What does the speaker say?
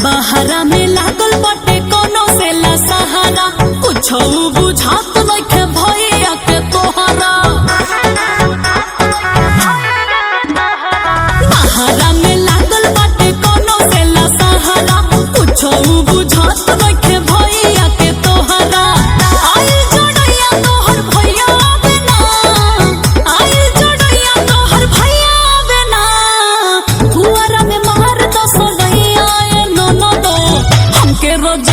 बहरा में लागल बाटे कोनो से ला सहारा, कुछो बुझात नइखे भैया के तोहरा। बहरा में लागल बाटे कोनो से ला सहारा, कुछो बुझात नइखे भैया के तोहरा। आई जोड़ैया तोहर भैया बिना, आई जोड़ैया तोहर भैया बिना, हुआरा में मार दो सोलैया हमके रोज